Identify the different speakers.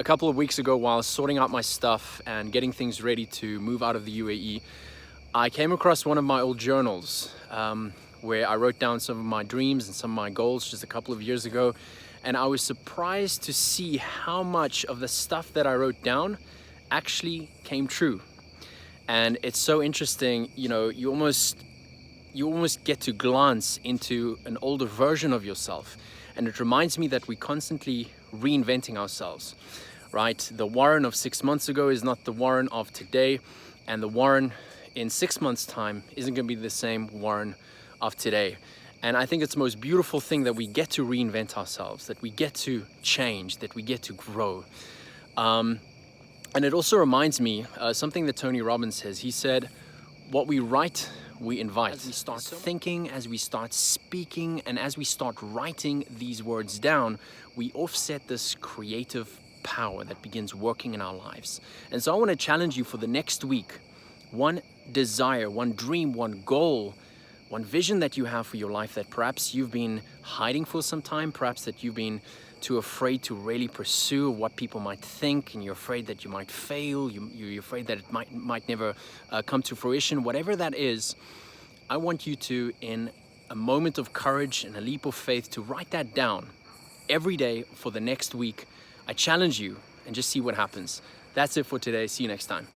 Speaker 1: A couple of weeks ago, while sorting out my stuff and getting things ready to move out of the UAE, I came across one of my old journals where I wrote down some of my dreams and some of my goals just a couple of years ago. And I was surprised to see how much of the stuff that I wrote down actually came true. And it's so interesting, you know, you almost get to glance into an older version of yourself. And it reminds me that we're constantly reinventing ourselves, right? The Warren of 6 months ago is not the Warren of today, and the Warren in 6 months' time isn't going to be the same Warren of today. And I think it's the most beautiful thing that we get to reinvent ourselves, that we get to change, that we get to grow. And it also reminds me something that Tony Robbins says. He said, what we write, we invite. As we start thinking, as we start speaking, and as we start writing these words down, we offset this creative power that begins working in our lives. And so I want to challenge you for the next week. One desire, one dream, one goal, one vision that you have for your life that perhaps you've been hiding for some time, perhaps that you've been too afraid to really pursue what people might think, and you're afraid that you might fail, you're afraid that it might never come to fruition. Whatever that is, I want you to, in a moment of courage and a leap of faith, to write that down every day for the next week. I challenge you, and just see what happens. That's it for today. See you next time.